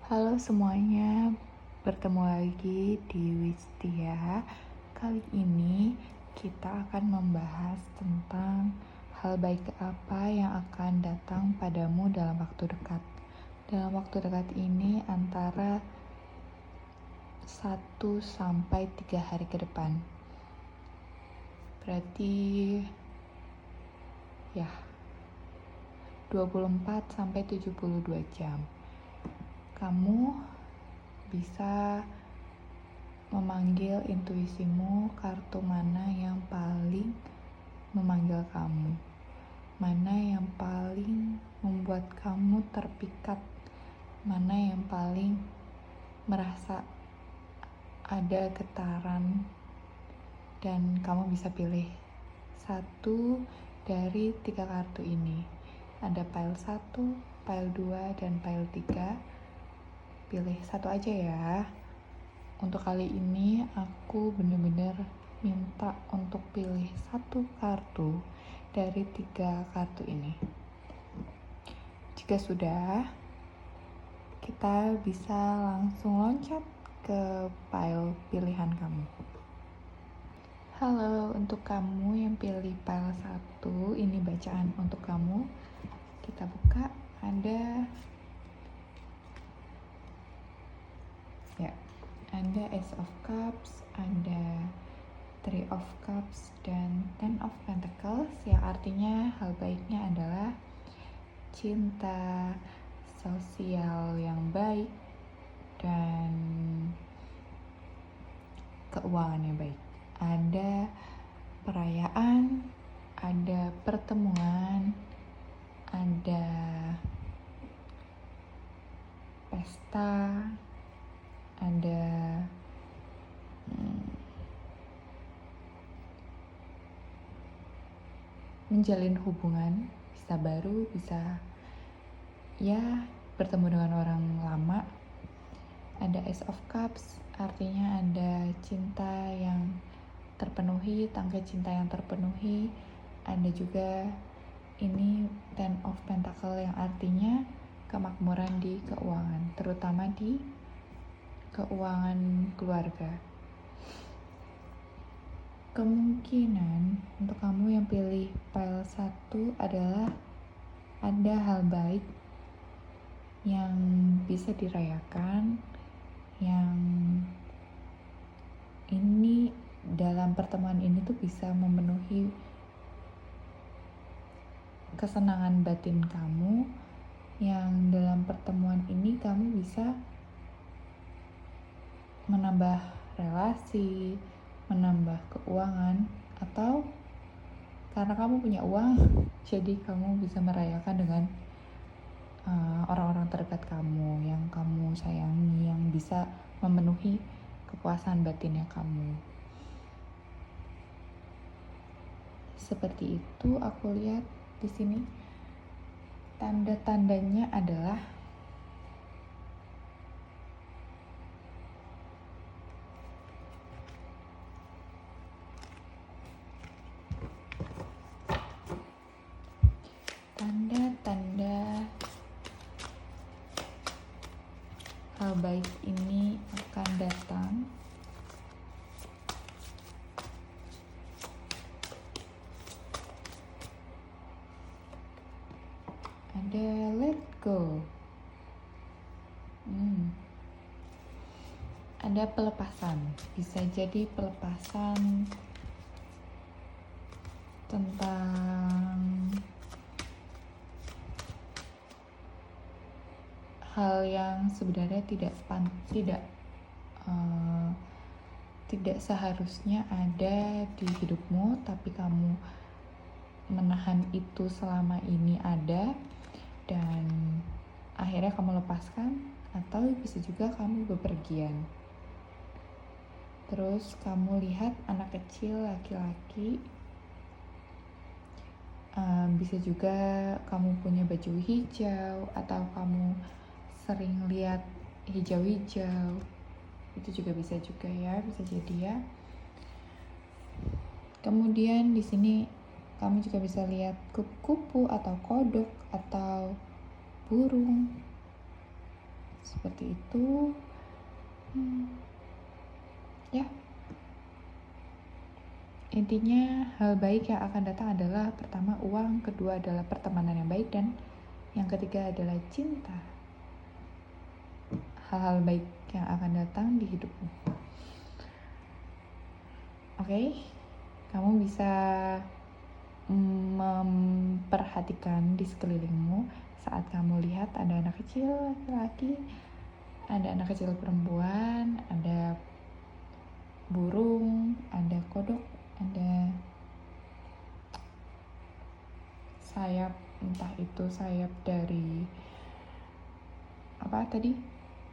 Halo semuanya, bertemu lagi di Wistia. Kali ini kita akan membahas tentang hal baik apa yang akan datang padamu dalam waktu dekat. Dalam waktu dekat ini antara 1-3 hari ke depan. Berarti ya 24-72 jam. Kamu bisa memanggil intuisimu, kartu mana yang paling memanggil kamu, mana yang paling membuat kamu terpikat, mana yang paling merasa ada getaran, dan kamu bisa pilih satu dari 3 kartu ini. Ada pile 1, pile 2, dan pile 3. Pilih satu aja ya. Untuk kali ini aku bener-bener minta untuk pilih satu kartu dari 3 kartu ini. Jika sudah, kita bisa langsung loncat ke pile pilihan kamu. Halo, untuk kamu yang pilih pile 1, ini bacaan untuk kamu. Kita buka, ada Ace of Cups, ada Three of Cups, dan Ten of Pentacles, yang artinya hal baiknya adalah cinta, sosial yang baik, dan keuangan yang baik. Ada perayaan, ada pertemuan, ada pesta, ada menjalin hubungan, bisa baru, bisa ya bertemu dengan orang lama. Ada Ace of Cups, artinya ada cinta yang terpenuhi, tangga cinta yang terpenuhi. Ada juga ini Ten of Pentacles, yang artinya kemakmuran di keuangan, terutama di keuangan keluarga. Kemungkinan untuk kamu yang pilih pile 1 adalah ada hal baik yang bisa dirayakan, yang ini dalam pertemuan ini tuh bisa memenuhi kesenangan batin kamu, yang dalam pertemuan ini kamu bisa menambah relasi, menambah keuangan, atau karena kamu punya uang, jadi kamu bisa merayakan dengan orang-orang terdekat kamu yang kamu sayangi, yang bisa memenuhi kepuasan batinnya kamu. Seperti itu aku lihat di sini. Tanda-tandanya adalah tanda-tanda hal baik ini akan datang. Ada let go. Ada pelepasan. Bisa jadi pelepasan tentang hal yang sebenarnya tidak seharusnya ada di hidupmu, tapi kamu menahan itu selama ini ada, dan akhirnya kamu lepaskan, atau bisa juga kamu bepergian. Terus kamu lihat anak kecil laki-laki, bisa juga kamu punya baju hijau, atau kamu sering lihat hijau-hijau, itu juga bisa juga ya, bisa jadi ya. Kemudian di sini kamu juga bisa lihat kupu-kupu atau kodok atau burung. Seperti itu. Ya, intinya hal baik yang akan datang adalah pertama uang, kedua adalah pertemanan yang baik, dan yang ketiga adalah cinta. Hal-hal baik yang akan datang di hidupmu. Oke, kamu bisa memperhatikan di sekelilingmu saat kamu lihat ada anak kecil laki-laki, ada anak kecil perempuan, ada burung, ada kodok, ada sayap, entah itu sayap dari apa tadi,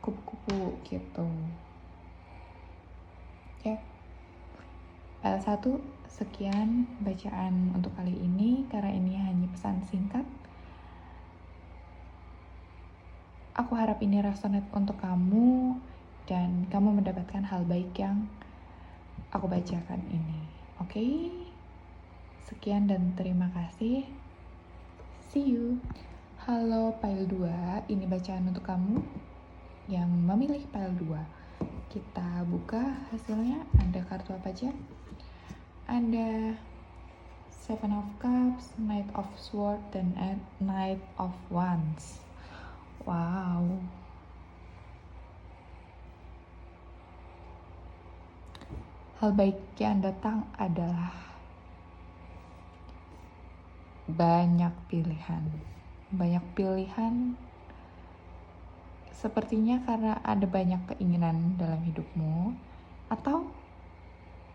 kupu-kupu gitu ya. L1 sekian bacaan untuk kali ini, karena ini hanya pesan singkat. Aku harap ini resonate untuk kamu dan kamu mendapatkan hal baik yang aku bacakan ini. Oke? Sekian dan terima kasih. See you. Halo Pile 2, ini bacaan untuk kamu yang memilih Pile 2. Kita buka hasilnya, ada kartu apa aja? Ada Seven of Cups, Knight of Swords, dan Knight of Wands. Wow. Hal baik yang datang adalah banyak pilihan. Banyak pilihan sepertinya karena ada banyak keinginan dalam hidupmu, atau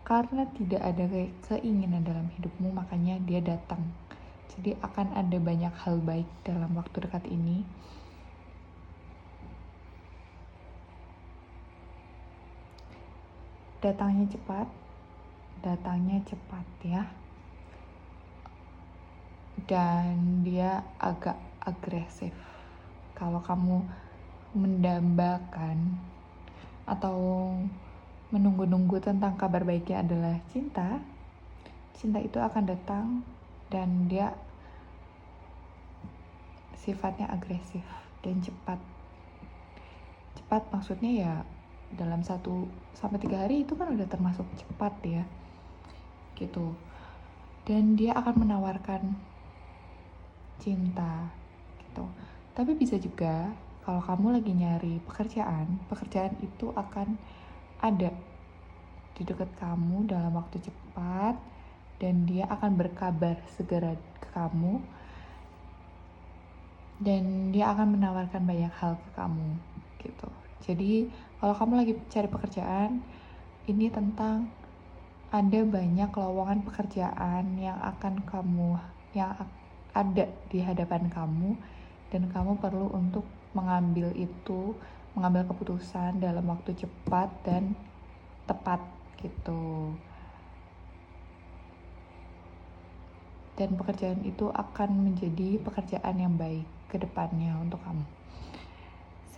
karena tidak ada keinginan dalam hidupmu, makanya dia datang. Jadi akan ada banyak hal baik dalam waktu dekat ini. Datangnya cepat ya. Dan dia agak agresif. Kalau kamu mendambakan atau menunggu-nunggu tentang kabar baiknya adalah cinta itu akan datang dan dia sifatnya agresif dan cepat. Cepat maksudnya ya dalam 1-3 hari itu kan udah termasuk cepat ya, gitu. Dan dia akan menawarkan cinta, gitu. Tapi bisa juga kalau kamu lagi nyari pekerjaan itu akan ada di dekat kamu dalam waktu cepat, dan dia akan berkabar segera ke kamu, dan dia akan menawarkan banyak hal ke kamu gitu. Jadi kalau kamu lagi cari pekerjaan, ini tentang ada banyak lowongan pekerjaan yang ada di hadapan kamu, dan kamu perlu untuk mengambil keputusan dalam waktu cepat dan tepat gitu. Dan pekerjaan itu akan menjadi pekerjaan yang baik ke depannya untuk kamu.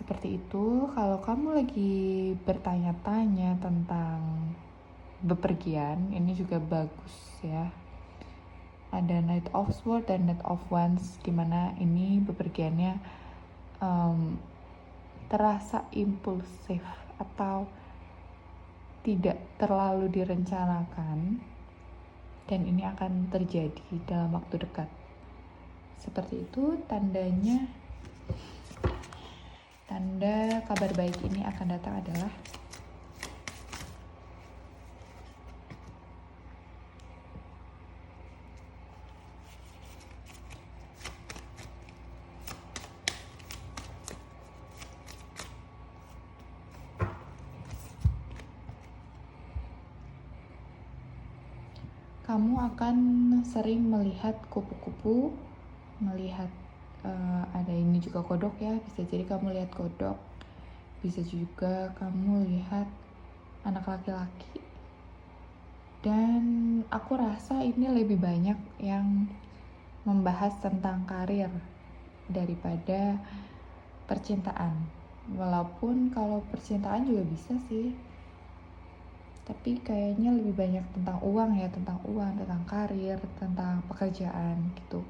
Seperti itu. Kalau kamu lagi bertanya-tanya tentang bepergian, ini juga bagus ya. Ada Knight of Swords dan Knight of Wands, dimana ini bepergiannya terasa impulsif atau tidak terlalu direncanakan, dan ini akan terjadi dalam waktu dekat. Seperti itu tandanya. Tanda kabar baik ini akan datang adalah kamu akan sering melihat kupu-kupu, melihat ada ini juga kodok ya, bisa jadi kamu lihat kodok, bisa juga kamu lihat anak laki-laki. Dan aku rasa ini lebih banyak yang membahas tentang karir daripada percintaan. Walaupun kalau percintaan juga bisa sih, tapi kayaknya lebih banyak tentang uang ya, tentang karir, tentang pekerjaan gitu.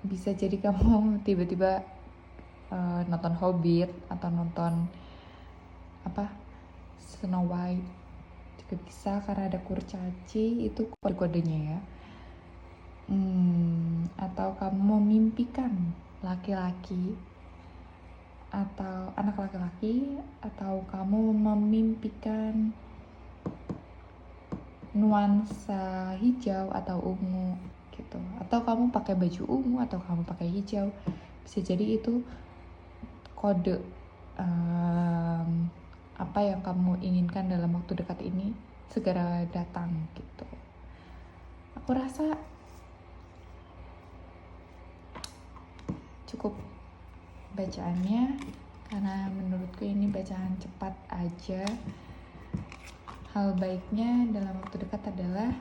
Bisa jadi kamu tiba-tiba nonton Hobbit atau nonton apa Snow White juga bisa, karena ada kurcaci, itu kode-kodenya ya. Atau kamu memimpikan laki-laki atau anak laki-laki, atau kamu memimpikan nuansa hijau atau ungu gitu, atau kamu pakai baju ungu atau kamu pakai hijau, bisa jadi itu kode apa yang kamu inginkan dalam waktu dekat ini segera datang gitu. Aku rasa cukup bacaannya, karena menurutku ini bacaan cepat aja. Hal baiknya dalam waktu dekat adalah,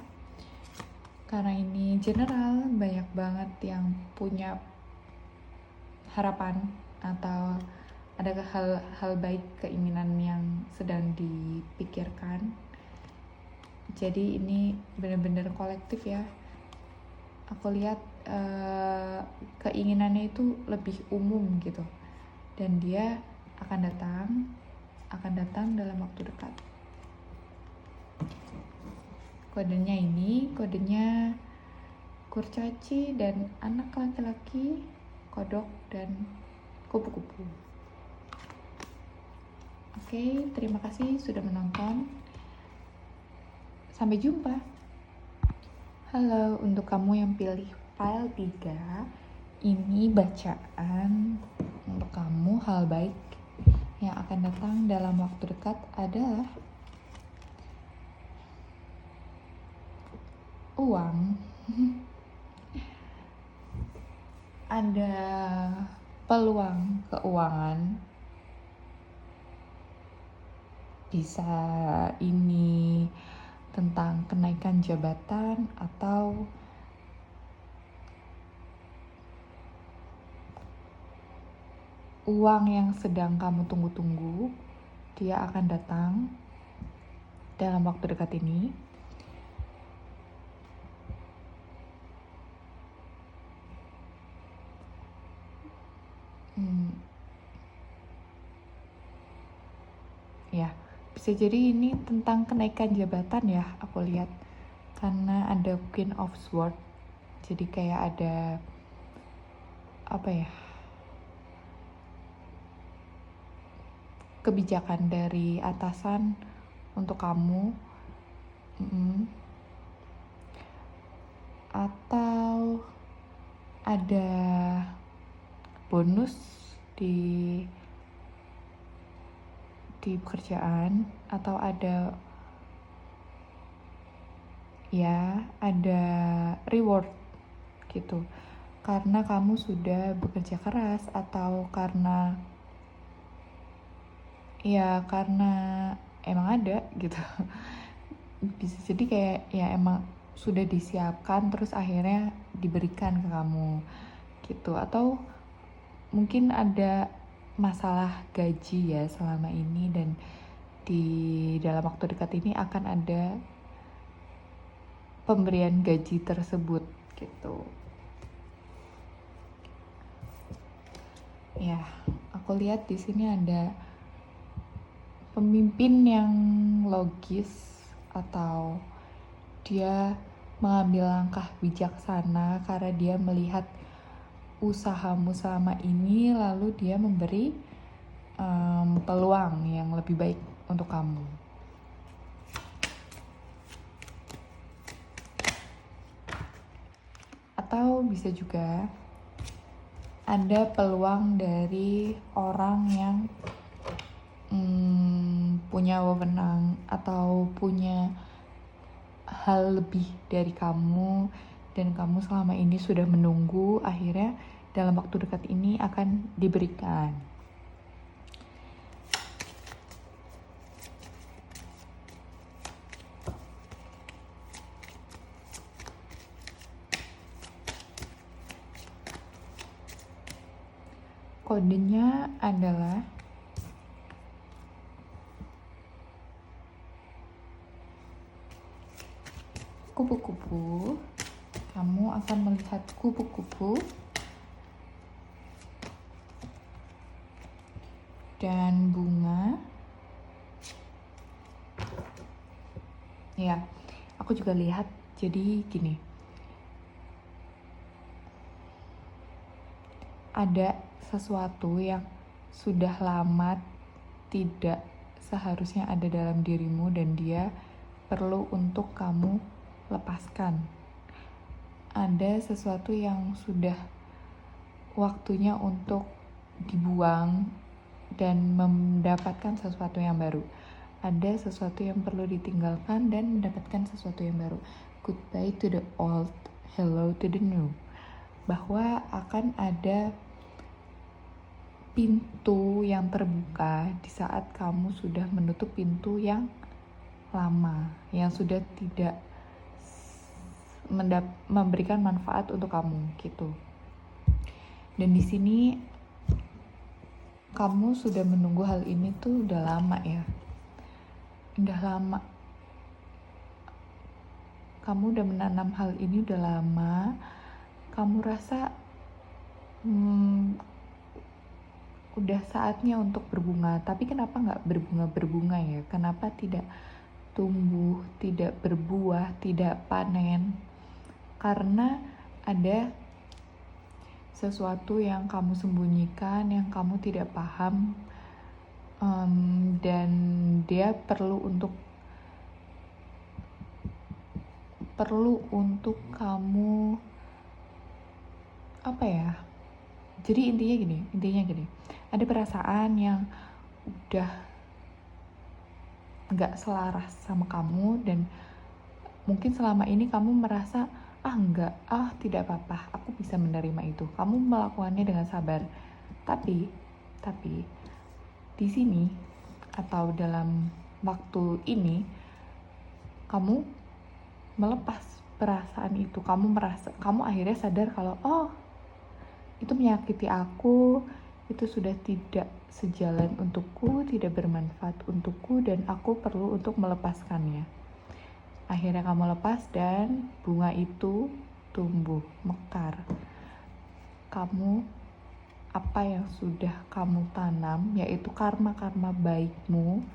karena ini general, banyak banget yang punya harapan atau ada hal baik, keinginan yang sedang dipikirkan. Jadi ini benar-benar kolektif ya. Aku lihat keinginannya itu lebih umum gitu, dan dia akan datang dalam waktu dekat. Kodenya kurcaci dan anak laki-laki, kodok dan kupu-kupu. Oke, terima kasih sudah menonton. Sampai jumpa. Halo, untuk kamu yang pilih file 3, ini bacaan untuk kamu. Hal baik yang akan datang dalam waktu dekat adalah uang. Ada peluang keuangan. Bisa ini tentang kenaikan jabatan atau uang yang sedang kamu tunggu-tunggu, dia akan datang dalam waktu dekat ini. Ya, bisa jadi ini tentang kenaikan jabatan ya, aku lihat. Karena ada Queen of Swords. Jadi kayak ada apa ya? Kebijakan dari atasan untuk kamu. Atau ada bonus di pekerjaan, atau ada reward gitu, karena kamu sudah bekerja keras, atau karena emang ada gitu. Bisa jadi kayak ya emang sudah disiapkan terus akhirnya diberikan ke kamu gitu. Atau mungkin ada masalah gaji ya selama ini, dan di dalam waktu dekat ini akan ada pemberian gaji tersebut gitu. Ya, aku lihat di sini ada pemimpin yang logis, atau dia mengambil langkah bijaksana karena dia melihat usahamu selama ini, lalu dia memberi peluang yang lebih baik untuk kamu. Atau bisa juga ada peluang dari orang yang punya wewenang atau punya hal lebih dari kamu, dan kamu selama ini sudah menunggu, akhirnya dalam waktu dekat ini akan diberikan. Kodenya adalah kupu-kupu. Kamu akan melihat kupu-kupu dan bunga. Ya, aku juga lihat. Jadi gini, ada sesuatu yang sudah lama tidak seharusnya ada dalam dirimu dan dia perlu untuk kamu lepaskan. Ada sesuatu yang sudah waktunya untuk dibuang dan mendapatkan sesuatu yang baru. Ada sesuatu yang perlu ditinggalkan dan mendapatkan sesuatu yang baru. Goodbye to the old, hello to the new. Bahwa akan ada pintu yang terbuka di saat kamu sudah menutup pintu yang lama, yang sudah tidak memberikan manfaat untuk kamu gitu. Dan di sini kamu sudah menunggu hal ini tuh udah lama ya. Udah lama. Kamu udah menanam hal ini udah lama. Kamu rasa udah saatnya untuk berbunga. Tapi kenapa nggak berbunga-berbunga ya? Kenapa tidak tumbuh, tidak berbuah, tidak panen? Karena ada sesuatu yang kamu sembunyikan, yang kamu tidak paham, dan dia perlu untuk kamu apa ya? Jadi intinya gini, ada perasaan yang udah nggak selaras sama kamu dan mungkin selama ini kamu merasa tidak apa-apa, aku bisa menerima itu. Kamu melakukannya dengan sabar. Tapi di sini atau dalam waktu ini kamu melepas perasaan itu. Kamu akhirnya sadar kalau itu menyakiti aku, itu sudah tidak sejalan untukku, tidak bermanfaat untukku dan aku perlu untuk melepaskannya. Akhirnya kamu lepas dan bunga itu tumbuh, mekar. Apa yang sudah kamu tanam, yaitu karma-karma baikmu,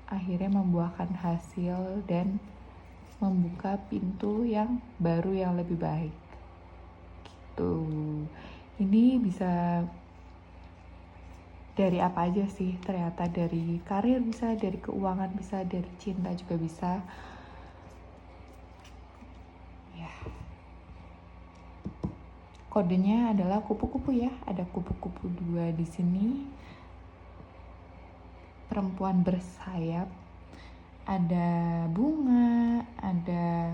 akhirnya membuahkan hasil dan membuka pintu yang baru yang lebih baik. Gitu. Ini bisa dari apa aja sih? Ternyata dari karir bisa, dari keuangan bisa, dari cinta juga bisa. Kodenya adalah kupu-kupu ya. Ada kupu-kupu 2 di sini. Perempuan bersayap. Ada bunga, ada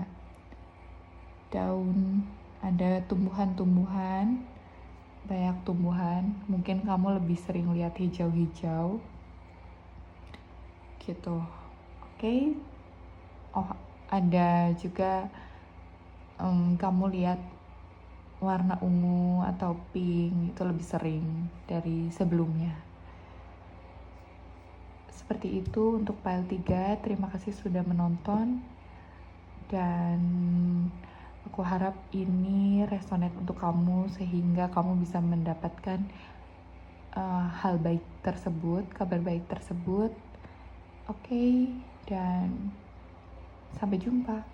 daun, ada tumbuhan-tumbuhan. Banyak tumbuhan. Mungkin kamu lebih sering lihat hijau-hijau. Gitu. Oke. Ada juga kamu lihat warna ungu atau pink, itu lebih sering dari sebelumnya. Seperti itu untuk file 3. Terima kasih sudah menonton dan aku harap ini resonate untuk kamu sehingga kamu bisa mendapatkan hal baik tersebut, kabar baik tersebut. Oke, dan sampai jumpa.